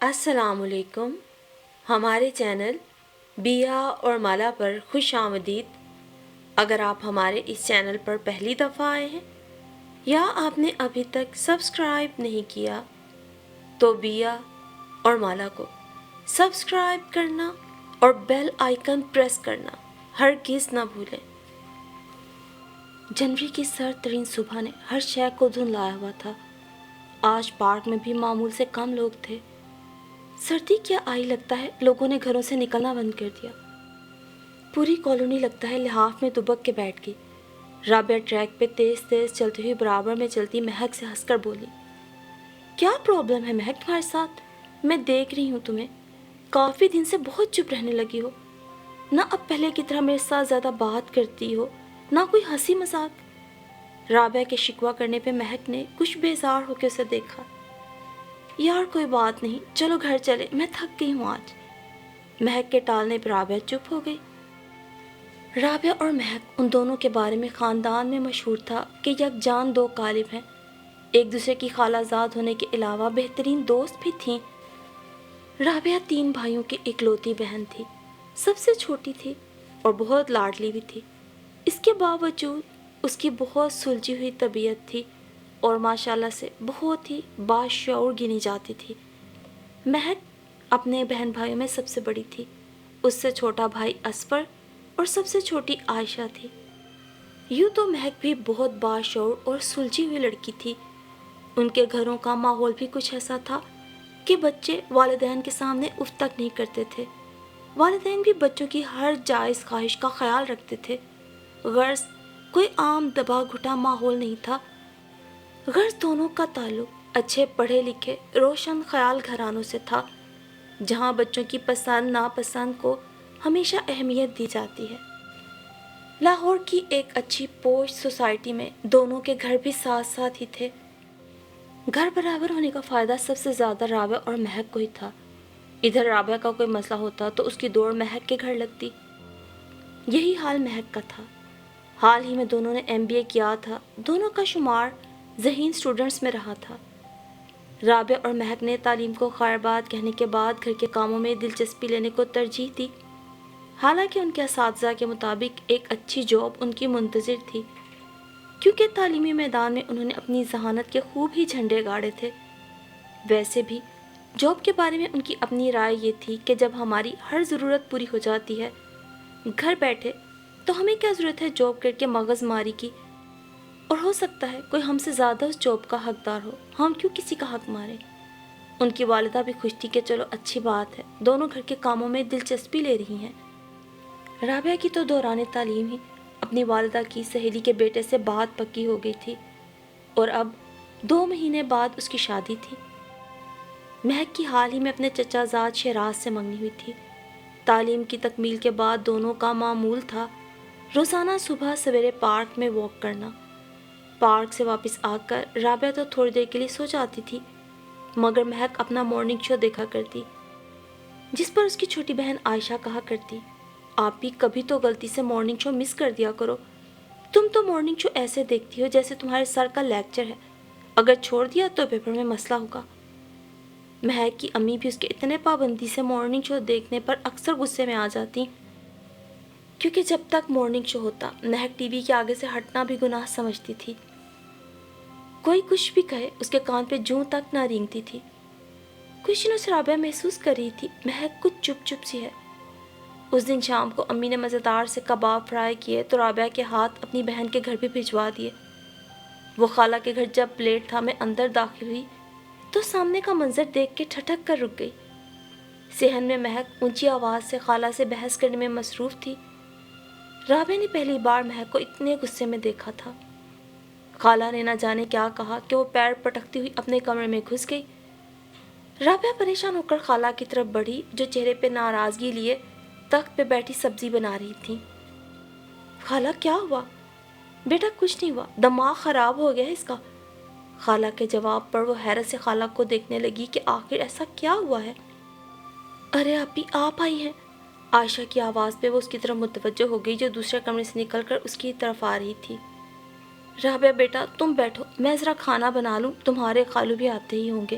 السلام علیکم. ہمارے چینل بیا اور مالا پر خوش آمدید. اگر آپ ہمارے اس چینل پر پہلی دفعہ آئے ہیں یا آپ نے ابھی تک سبسکرائب نہیں کیا تو بیا اور مالا کو سبسکرائب کرنا اور بیل آئیکن پریس کرنا ہرگز نہ بھولیں. جنوری کی سرد ترین صبح نے ہر شے کو دھندلایا ہوا تھا. آج پارک میں بھی معمول سے کم لوگ تھے. سردی کیا آئی لگتا ہے لوگوں نے گھروں سے نکلنا بند کر دیا. پوری کالونی لگتا ہے لحاف میں دبک کے بیٹھ گئی. رابعہ ٹریک پہ تیز تیز چلتی ہوئی برابر میں چلتی مہک سے ہنس کر بولی, کیا پرابلم ہے مہک تمہارے ساتھ؟ میں دیکھ رہی ہوں تمہیں کافی دن سے بہت چپ رہنے لگی ہو. نہ اب پہلے کی طرح میرے ساتھ زیادہ بات کرتی ہو نہ کوئی ہنسی مذاق. رابعہ کے شکوہ کرنے پہ مہک نے کچھ بیزار ہو کے اسے دیکھا. یار کوئی بات نہیں, چلو گھر چلے, میں تھک گئی ہوں آج. مہک کے ٹالنے پہ رابعہ چپ ہو گئی. رابعہ اور مہک ان دونوں کے بارے میں خاندان میں مشہور تھا کہ یکجان دو قالب ہیں. ایک دوسرے کی خالہ زاد ہونے کے علاوہ بہترین دوست بھی تھیں. رابعہ 3 بھائیوں کی اکلوتی بہن تھی, سب سے چھوٹی تھی اور بہت لاڈلی بھی تھی. اس کے باوجود اس کی بہت سلجھی ہوئی طبیعت تھی اور ماشاءاللہ سے بہت ہی باشعور گنی جاتی تھی. مہک اپنے بہن بھائیوں میں سب سے بڑی تھی. اس سے چھوٹا بھائی اسفر اور سب سے چھوٹی عائشہ تھی. یوں تو مہک بھی بہت باشعور اور سلجھی ہوئی لڑکی تھی. ان کے گھروں کا ماحول بھی کچھ ایسا تھا کہ بچے والدین کے سامنے اف تک نہیں کرتے تھے. والدین بھی بچوں کی ہر جائز خواہش کا خیال رکھتے تھے. غرض کوئی عام دبا گھٹا ماحول نہیں تھا. غرض دونوں کا تعلق اچھے پڑھے لکھے روشن خیال گھرانوں سے تھا, جہاں بچوں کی پسند ناپسند کو ہمیشہ اہمیت دی جاتی ہے. لاہور کی ایک اچھی پوش سوسائٹی میں دونوں کے گھر بھی ساتھ ساتھ ہی تھے. گھر برابر ہونے کا فائدہ سب سے زیادہ رابعہ اور مہک کو ہی تھا. ادھر رابعہ کا کوئی مسئلہ ہوتا تو اس کی دوڑ مہک کے گھر لگتی. یہی حال مہک کا تھا. حال ہی میں دونوں نے MBA کیا تھا. دونوں کا شمار ذہین اسٹوڈنٹس میں رہا تھا. رابعہ اور مہک نے تعلیم کو خیر بات کہنے کے بعد گھر کے کاموں میں دلچسپی لینے کو ترجیح دی. حالانکہ ان کے اساتذہ کے مطابق ایک اچھی جاب ان کی منتظر تھی, کیونکہ تعلیمی میدان میں انہوں نے اپنی ذہانت کے خوب ہی جھنڈے گاڑے تھے. ویسے بھی جاب کے بارے میں ان کی اپنی رائے یہ تھی کہ جب ہماری ہر ضرورت پوری ہو جاتی ہے گھر بیٹھے, تو ہمیں کیا ضرورت ہے جاب کر کے مغز ماری کی. اور ہو سکتا ہے کوئی ہم سے زیادہ اس جاب کا حقدار ہو, ہم کیوں کسی کا حق ماریں. ان کی والدہ بھی خوش تھی کہ چلو اچھی بات ہے, دونوں گھر کے کاموں میں دلچسپی لے رہی ہیں. رابعہ کی تو دوران تعلیم ہی اپنی والدہ کی سہیلی کے بیٹے سے بات پکی ہو گئی تھی اور اب 2 مہینے بعد اس کی شادی تھی. مہک کی حال ہی میں اپنے چچا زاد شیراز سے منگنی ہوئی تھی. تعلیم کی تکمیل کے بعد دونوں کا معمول تھا روزانہ صبح سویرے پارک میں واک کرنا. پارک سے واپس آ کر رابعہ تو تھوڑی دیر کے لیے سو جاتی تھی, مگر مہک اپنا مارننگ شو دیکھا کرتی, جس پر اس کی چھوٹی بہن عائشہ کہا کرتی, آپ بھی کبھی تو غلطی سے مارننگ شو مس کر دیا کرو. تم تو مارننگ شو ایسے دیکھتی ہو جیسے تمہارے سر کا لیکچر ہے, اگر چھوڑ دیا تو پیپر میں مسئلہ ہوگا. مہک کی امی بھی اس کے اتنے پابندی سے مارننگ شو دیکھنے پر اکثر غصے میں آ جاتی, کیونکہ جب تک مارننگ شو ہوتا مہک ٹی وی کے آگے سے ہٹنا بھی گناہ سمجھتی تھی. کوئی کچھ بھی کہے اس کے کان پہ جوں تک نہ رینگتی تھی. کچھ دنوں سے رابعہ محسوس کر رہی تھی مہک کچھ چپ چپ سی ہے. اس دن شام کو امی نے مزیدار سے کباب فرائی کیے تو رابعہ کے ہاتھ اپنی بہن کے گھر بھی بھجوا دیے. وہ خالہ کے گھر جب پلیٹ تھا میں اندر داخل ہوئی تو سامنے کا منظر دیکھ کے ٹھٹک کر رک گئی. صحن میں مہک اونچی آواز سے خالہ سے بحث کرنے میں مصروف تھی. رابعہ نے پہلی بار مہک کو اتنے غصے میں دیکھا تھا. خالہ نے نہ جانے کیا کہا کہ وہ پیر پٹکتی ہوئی اپنے کمرے میں گھس گئی. رابعہ پریشان ہو کر خالہ کی طرف بڑھی جو چہرے پہ ناراضگی لیے تخت پہ بیٹھی سبزی بنا رہی تھی. خالہ کیا ہوا؟ بیٹا کچھ نہیں ہوا, دماغ خراب ہو گیا ہے اس کا. خالہ کے جواب پر وہ حیرت سے خالہ کو دیکھنے لگی کہ آخر ایسا کیا ہوا ہے. ارے اپی آپ آئی ہیں. عائشہ کی آواز پہ وہ اس کی طرف متوجہ ہو گئی جو دوسرے کمرے سے نکل کر اس کی طرف آ رہی تھی. رابعہ بیٹا تم بیٹھو, میں ذرا کھانا بنا لوں, تمہارے خالو بھی آتے ہی ہوں گے.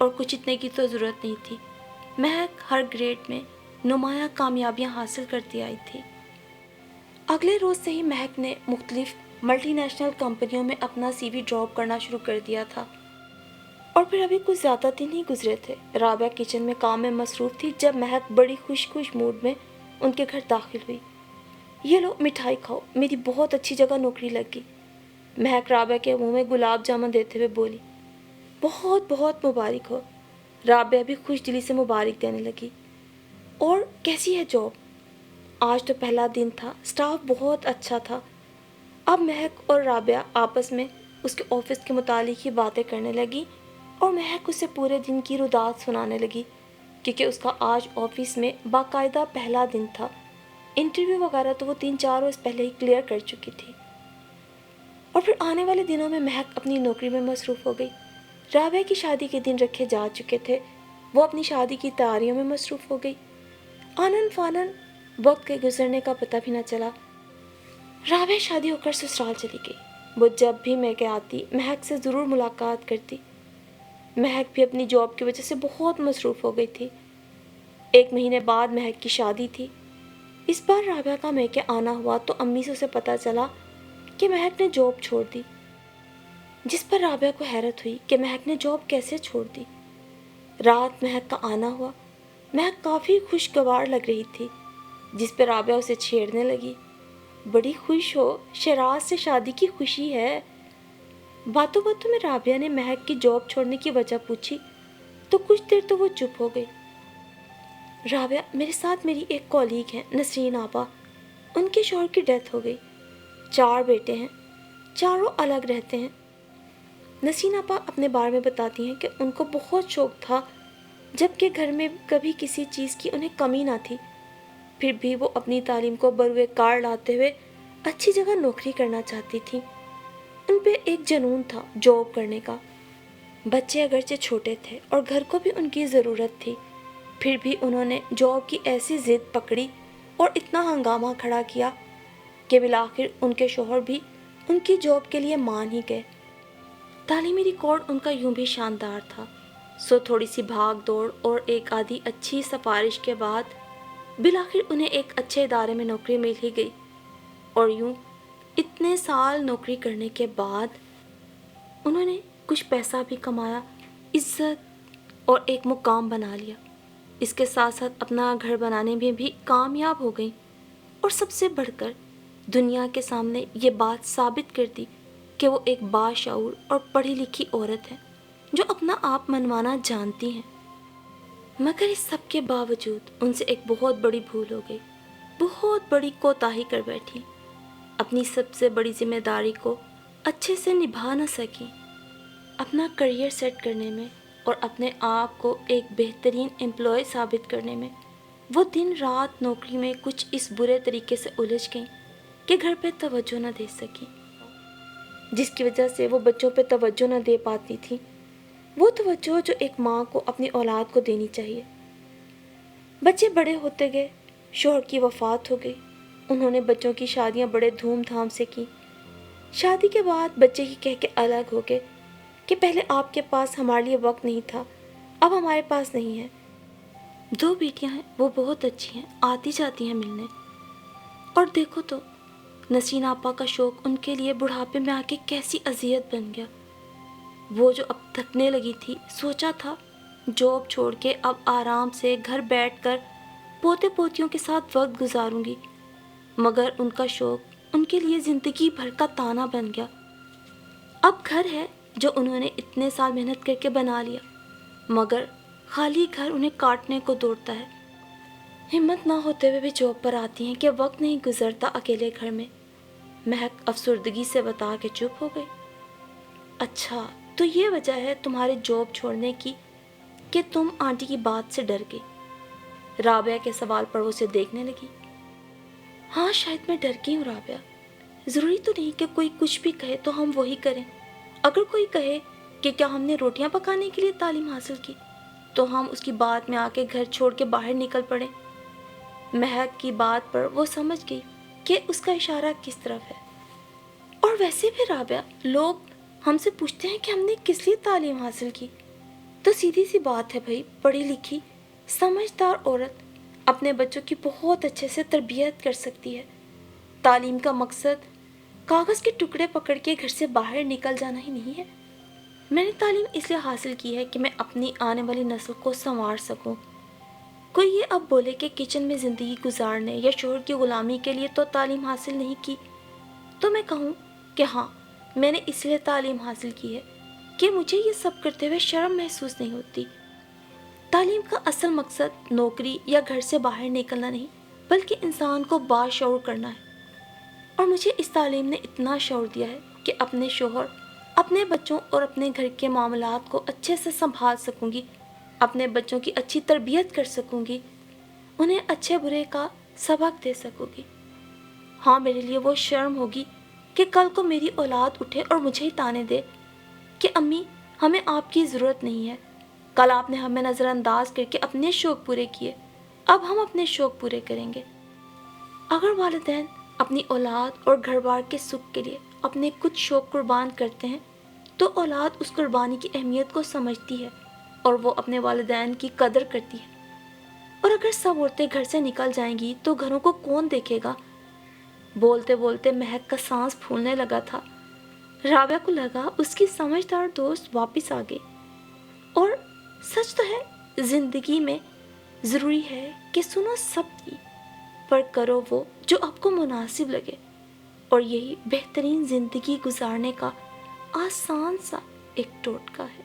اور کچھ اتنے کی تو ضرورت نہیں تھی، مہک ہر گریڈ میں نمایاں کامیابیاں حاصل کرتی آئی تھی۔ اگلے روز سے ہی مہک نے مختلف ملٹی نیشنل کمپنیوں میں اپنا سی وی ڈراپ کرنا شروع کر دیا تھا، اور پھر ابھی کچھ زیادہ دن ہی گزرے تھے۔ رابعہ کچن میں کام میں مصروف تھی جب مہک بڑی خوش موڈ میں ان کے گھر داخل ہوئی۔ یہ لو مٹھائی کھاؤ، میری بہت اچھی جگہ نوکری لگ گئی، مہک رابعہ کے منہ میں گلاب جامن دیتے ہوئے بولی۔ بہت بہت مبارک ہو، رابعہ بھی خوش دلی سے مبارک دینے لگی۔ اور کیسی ہے جاب؟ آج تو پہلا دن تھا، سٹاف بہت اچھا تھا۔ اب مہک اور رابعہ آپس میں اس کے آفس کے متعلق ہی باتیں کرنے لگی، اور مہک اسے پورے دن کی رودات سنانے لگی، کیونکہ اس کا آج آفس میں باقاعدہ پہلا دن تھا۔ انٹرویو وغیرہ تو وہ 3-4 روز پہلے ہی کلیئر کر چکی تھی۔ اور پھر آنے والے دنوں میں مہک اپنی نوکری میں مصروف ہو گئی۔ رابعہ کی شادی کے دن رکھے جا چکے تھے، وہ اپنی شادی کی تیاریوں میں مصروف ہو گئی۔ آنن فانن وقت کے گزرنے کا پتہ بھی نہ چلا۔ رابعہ شادی ہو کر سسرال چلی گئی۔ وہ جب بھی میکے آتی مہک سے ضرور ملاقات کرتی۔ مہک بھی اپنی جاب کی وجہ سے بہت مصروف ہو گئی تھی۔ 1 مہینے بعد مہک کی شادی تھی۔ اس بار رابعہ کا میکے آنا ہوا تو امی سے اسے پتہ چلا کہ مہک نے جاب چھوڑ دی، جس پر رابعہ کو حیرت ہوئی کہ مہک نے جاب کیسے چھوڑ دی۔ رات مہک کا آنا ہوا، مہک کافی خوشگوار لگ رہی تھی، جس پہ رابعہ اسے چھیڑنے لگی۔ بڑی خوش ہو، شراز سے شادی کی خوشی ہے۔ باتوں باتوں میں رابعہ نے مہک کی جاب چھوڑنے کی وجہ پوچھی تو کچھ دیر تو وہ چپ ہو گئی۔ رابعہ، میرے ساتھ میری ایک کولیگ ہیں نسرین آپا، ان کے شوہر کی ڈیتھ ہو گئی، 4 بیٹے ہیں، چاروں الگ رہتے ہیں۔ نسرین آپا اپنے بارے میں بتاتی ہیں کہ ان کو بہت شوق تھا، جبکہ گھر میں کبھی کسی چیز کی انہیں کمی نہ تھی، پھر بھی وہ اپنی تعلیم کو بروئے کار لاتے ہوئے اچھی جگہ نوکری کرنا چاہتی تھی۔ ان پہ ایک جنون تھا جاب کرنے کا۔ بچے اگرچہ چھوٹے تھے اور گھر کو بھی ان کی ضرورت تھی، پھر بھی انہوں نے جاب کی ایسی ضد پکڑی اور اتنا ہنگامہ کھڑا کیا کہ بالآخر ان کے شوہر بھی ان کی جاب کے لیے مان ہی گئے۔ تعلیمی ریکارڈ ان کا یوں بھی شاندار تھا، سو تھوڑی سی بھاگ دوڑ اور ایک آدھی اچھی سفارش کے بعد بالآخر انہیں ایک اچھے ادارے میں نوکری مل ہی گئی، اور یوں اتنے سال نوکری کرنے کے بعد انہوں نے کچھ پیسہ بھی کمایا، عزت اور ایک مقام بنا لیا۔ اس کے ساتھ ساتھ اپنا گھر بنانے میں بھی کامیاب ہو گئیں، اور سب سے بڑھ کر دنیا کے سامنے یہ بات ثابت کر دی کہ وہ ایک باشعور اور پڑھی لکھی عورت ہے جو اپنا آپ منوانا جانتی ہیں۔ مگر اس سب کے باوجود ان سے ایک بہت بڑی بھول ہو گئی، بہت بڑی کوتاہی کر بیٹھی، اپنی سب سے بڑی ذمہ داری کو اچھے سے نبھا نہ سکی۔ اپنا کریئر سیٹ کرنے میں اور اپنے آپ کو ایک بہترین امپلائی ثابت کرنے میں وہ دن رات نوکری میں کچھ اس برے طریقے سے الجھ گئیں کہ گھر پہ توجہ نہ دے سکی، جس کی وجہ سے وہ بچوں پہ توجہ نہ دے پاتی تھی، وہ توجہ جو ایک ماں کو اپنی اولاد کو دینی چاہیے۔ بچے بڑے ہوتے گئے، شوہر کی وفات ہو گئی، انہوں نے بچوں کی شادیاں بڑے دھوم دھام سے کی۔ شادی کے بعد بچے ہی کہہ کے الگ ہو گئے کہ پہلے آپ کے پاس ہمارے لیے وقت نہیں تھا، اب ہمارے پاس نہیں ہے۔ 2 بیٹیاں ہیں، وہ بہت اچھی ہیں، آتی جاتی ہیں ملنے۔ اور دیکھو تو نسرین آپا کا شوق ان کے لیے بڑھاپے میں آ کے کیسی اذیت بن گیا۔ وہ جو اب تھکنے لگی تھی، سوچا تھا جاب چھوڑ کے اب آرام سے گھر بیٹھ کر پوتے پوتیوں کے ساتھ وقت گزاروں گی، مگر ان کا شوق ان کے لیے زندگی بھر کا تانا بن گیا۔ اب گھر ہے جو انہوں نے اتنے سال محنت کر کے بنا لیا، مگر خالی گھر انہیں کاٹنے کو دوڑتا ہے۔ ہمت نہ ہوتے ہوئے بھی جاب پر آتی ہیں کہ وقت نہیں گزرتا اکیلے گھر میں۔ مہک افسردگی سے بتا کے چپ ہو گئی۔ اچھا، تو یہ وجہ ہے تمہارے جاب چھوڑنے کی کہ تم آنٹی کی بات سے ڈر گئی؟ رابعہ کے سوال پر وہ اسے دیکھنے لگی۔ ہاں، شاید میں ڈر گئی ہوں رابعہ۔ ضروری تو نہیں کہ کوئی کچھ بھی کہے تو ہم وہی کریں۔ اگر کوئی کہے کہ کیا ہم نے روٹیاں پکانے کے لیے تعلیم حاصل کی، تو ہم اس کی بات میں آ کے گھر چھوڑ کے باہر نکل پڑیں۔ مہک کی بات پر وہ سمجھ گئی کہ اس کا اشارہ کس طرف ہے۔ اور ویسے بھی رابعہ، لوگ ہم سے پوچھتے ہیں کہ ہم نے کس لیے تعلیم حاصل کی، تو سیدھی سی بات ہے بھائی، پڑھی لکھی سمجھدار عورت اپنے بچوں کی بہت اچھے سے تربیت کر سکتی ہے۔ تعلیم کا مقصد کاغذ کے ٹکڑے پکڑ کے گھر سے باہر نکل جانا ہی نہیں ہے۔ میں نے تعلیم اس لیے حاصل کی ہے کہ میں اپنی آنے والی نسل کو سنوار سکوں۔ کوئی یہ اب بولے کہ کچن میں زندگی گزارنے یا شوہر کی غلامی کے لیے تو تعلیم حاصل نہیں کی، تو میں کہوں کہ ہاں، میں نے اس لیے تعلیم حاصل کی ہے کہ مجھے یہ سب کرتے ہوئے شرم محسوس نہیں ہوتی۔ تعلیم کا اصل مقصد نوکری یا گھر سے باہر نکلنا نہیں، بلکہ انسان کو باشعور کرنا ہے۔ اور مجھے اس تعلیم نے اتنا شعور دیا ہے کہ اپنے شوہر، اپنے بچوں اور اپنے گھر کے معاملات کو اچھے سے سنبھال سکوں گی، اپنے بچوں کی اچھی تربیت کر سکوں گی، انہیں اچھے برے کا سبق دے سکوں گی۔ ہاں، میرے لیے وہ شرم ہوگی کہ کل کو میری اولاد اٹھے اور مجھے ہی تانے دے کہ امی، ہمیں آپ کی ضرورت نہیں ہے، کل آپ نے ہمیں نظر انداز کر کے اپنے شوق پورے کیے، اب ہم اپنے شوق پورے کریں گے۔ اگر والدین اپنی اولاد اور گھر بار کے سکھ کے لیے اپنے کچھ شوق قربان کرتے ہیں تو اولاد اس قربانی کی اہمیت کو سمجھتی ہے اور وہ اپنے والدین کی قدر کرتی ہے۔ اور اگر سب عورتیں گھر سے نکل جائیں گی تو گھروں کو کون دیکھے گا؟ بولتے بولتے مہک کا سانس پھولنے لگا تھا۔ رابعہ کو لگا اس کی سمجھدار دوست واپس آ گئی۔ اور سچ تو ہے، زندگی میں ضروری ہے کہ سنو سب کی، پر کرو وہ جو آپ کو مناسب لگے، اور یہی بہترین زندگی گزارنے کا آسان سا ایک ٹوٹکا ہے۔